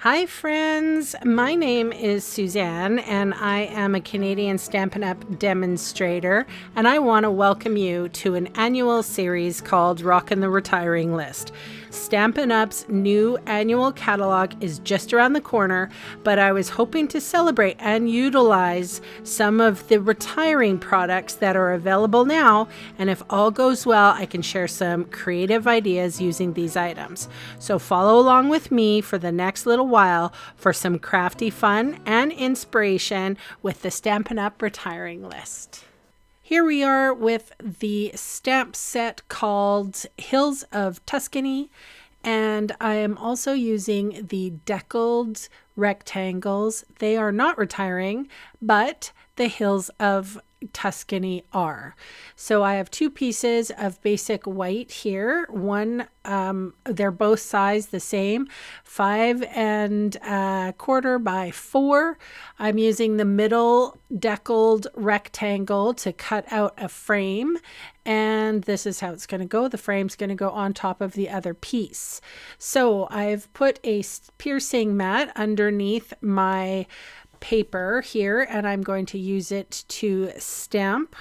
Hi friends, my name is Suzanne and I am a Canadian Stampin' Up! Demonstrator, and I want to welcome you to an annual series called Rockin' the Retiring List. Stampin' Up's new annual catalog is just around the corner, but I was hoping to celebrate and utilize some of the retiring products that are available now, and if all goes well, I can share some creative ideas using these items. So follow along with me for the next little while for some crafty fun and inspiration with the Stampin' Up! Retiring List. Here we are with the stamp set called Hills of Tuscany, and I am also using the deckled rectangles. They are not retiring, but the Hills of Tuscany are. So I have two pieces of basic white here. One, they're both sized the same, 5 1/4 by 4. I'm using the middle deckled rectangle to cut out a frame, and this is how it's going to go. The frame's going to go on top of the other piece. So I've put a piercing mat underneath my paper here, and I'm going to use it to stamp.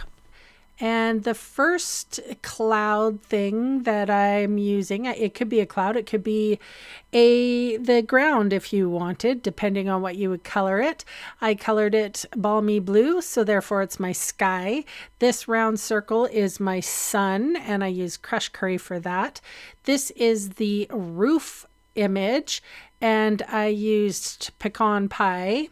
And the first cloud thing that I'm using, it could be a cloud, it could be the ground if you wanted, depending on what you would color it. I colored it balmy blue, so therefore it's my sky. This round circle is my sun, and I use crushed curry for that. This is the roof image, and I used pecan pie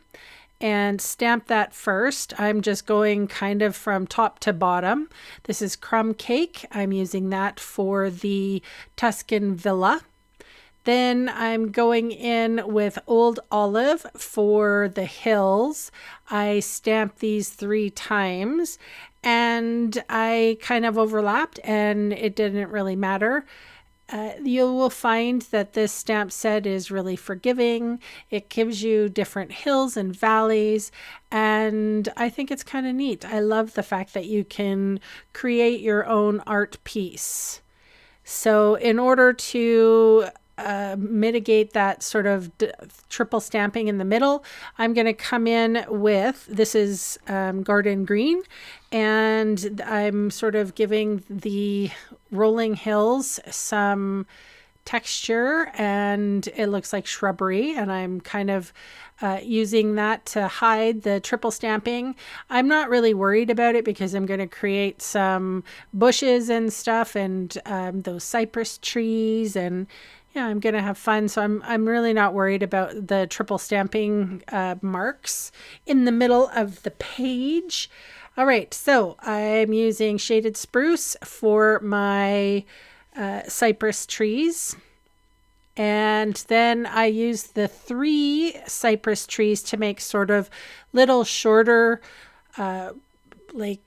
and stamp that first. I'm just going kind of from top to bottom. This is crumb cake. I'm using that for the Tuscan villa. Then I'm going in with old olive for the hills. I stamped these 3 times and I kind of overlapped and it didn't really matter. You will find that this stamp set is really forgiving. It gives you different hills and valleys, and I think it's kind of neat. I love the fact that you can create your own art piece. So in order to mitigate that sort of triple stamping in the middle, I'm going to come in with, this is garden green, and I'm sort of giving the rolling hills some texture, and it looks like shrubbery, and I'm kind of using that to hide the triple stamping. I'm not really worried about it because I'm going to create some bushes and stuff, and those cypress trees, and yeah, I'm going to have fun. So I'm really not worried about the triple stamping marks in the middle of the page. All right, so I'm using shaded spruce for my cypress trees. And then I use the 3 cypress trees to make sort of little shorter like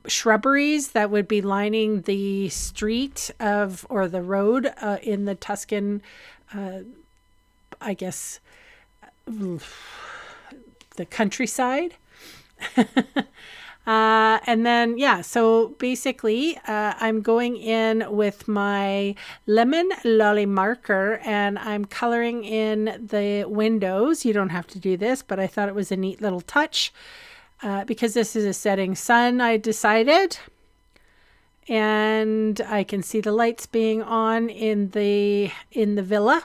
shrubberies that would be lining the street of, or the road in the Tuscan, I guess, the countryside. And then, yeah, so basically I'm going in with my lemon lolly marker and I'm coloring in the windows. You don't have to do this, but I thought it was a neat little touch. Because this is a setting sun, I decided, and I can see the lights being on in the villa.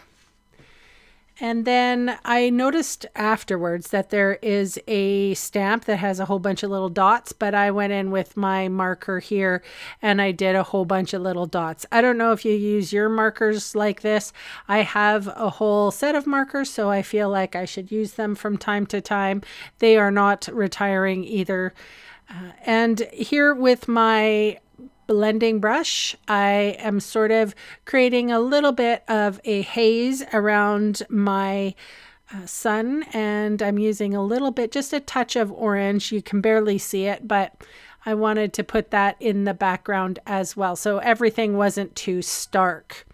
And then I noticed afterwards that there is a stamp that has a whole bunch of little dots, but I went in with my marker here and I did a whole bunch of little dots. I don't know if you use your markers like this. I have a whole set of markers, so I feel like I should use them from time to time. They are not retiring either. And here with my blending brush, I am sort of creating a little bit of a haze around my sun, and I'm using a little bit, just a touch of orange. You can barely see it, but I wanted to put that in the background as well, so everything wasn't too stark.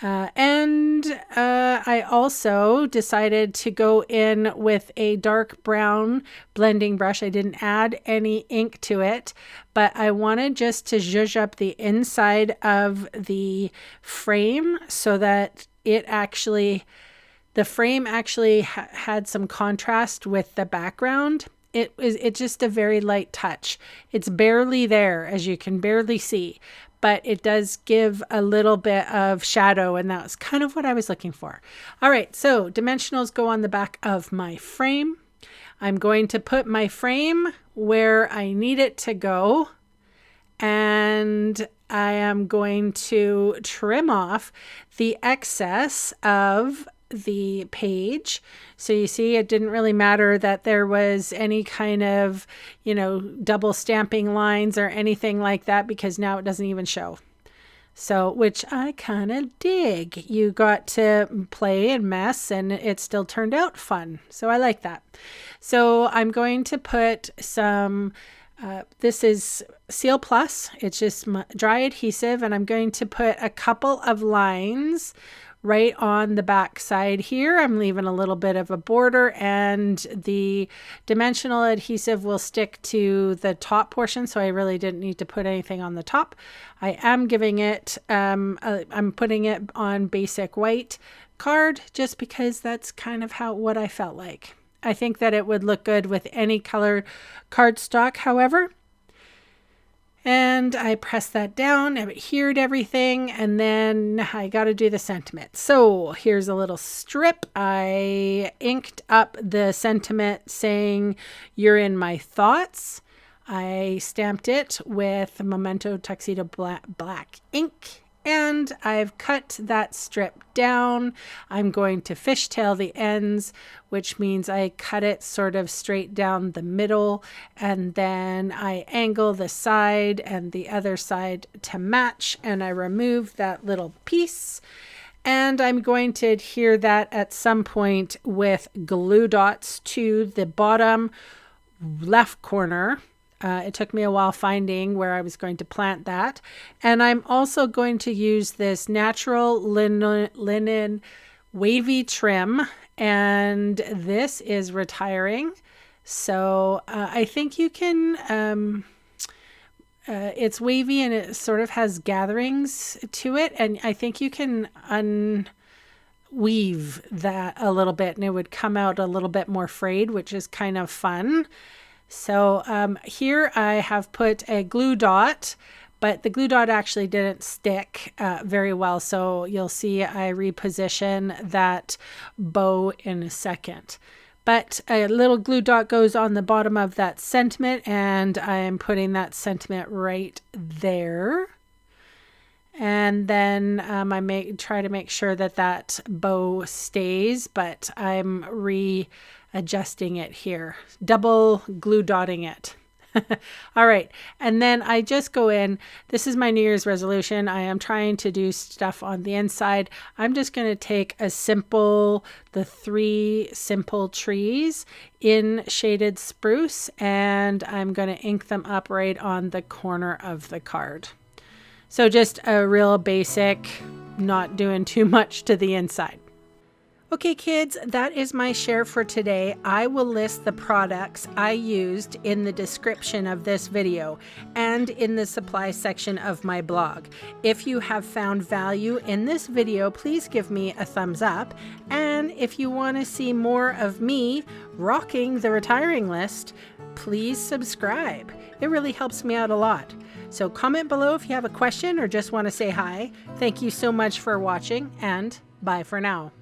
And I also decided to go in with a dark brown blending brush. I didn't add any ink to it, but I wanted just to zhuzh up the inside of the frame so that it actually The frame actually had some contrast with the background. It's just a very light touch. It's barely there, as you can barely see, but it does give a little bit of shadow, and that's kind of what I was looking for. All right, so dimensionals go on the back of my frame. I'm going to put my frame where I need it to go, and I am going to trim off the excess of the page. So you see, it didn't really matter that there was any kind of, double stamping lines or anything like that, because now it doesn't even show. So, which I kind of dig. You got to play and mess, and it still turned out fun. So I like that. So I'm going to put some, this is Seal Plus. It's just dry adhesive, and I'm going to put a couple of lines right on the back side here. I'm leaving a little bit of a border, and the dimensional adhesive will stick to the top portion, so I really didn't need to put anything on the top. I am giving it, I'm putting it on basic white card just because that's kind of what I felt like. I think that it would look good with any colored cardstock, however. And I pressed that down, it adhered everything, and then I got to do the sentiment. So here's a little strip. I inked up the sentiment saying, "You're in my thoughts." I stamped it with Memento Tuxedo black ink, and I've cut that strip down. I'm going to fishtail the ends, which means I cut it sort of straight down the middle, and then I angle the side and the other side to match, and I remove that little piece. And I'm going to adhere that at some point with glue dots to the bottom left corner. It took me a while finding where I was going to plant that. And I'm also going to use this natural linen wavy trim, and this is retiring. So I think you can, it's wavy and it sort of has gatherings to it. And I think you can unweave that a little bit and it would come out a little bit more frayed, which is kind of fun. So here I have put a glue dot, but the glue dot actually didn't stick very well. So you'll see I reposition that bow in a second. But a little glue dot goes on the bottom of that sentiment, and I'm putting that sentiment right there. And then I try to make sure that that bow stays, but I'm readjusting it here, double glue dotting it. All right. And then I just go in. This is my New Year's resolution. I am trying to do stuff on the inside. I'm just going to take the 3 simple trees in shaded spruce, and I'm going to ink them up right on the corner of the card. So just a real basic, not doing too much to the inside. Okay, kids, that is my share for today. I will list the products I used in the description of this video and in the supply section of my blog. If you have found value in this video, please give me a thumbs up. And if you want to see more of me rocking the retiring list, please subscribe. It really helps me out a lot. So comment below if you have a question or just want to say hi. Thank you so much for watching, and bye for now.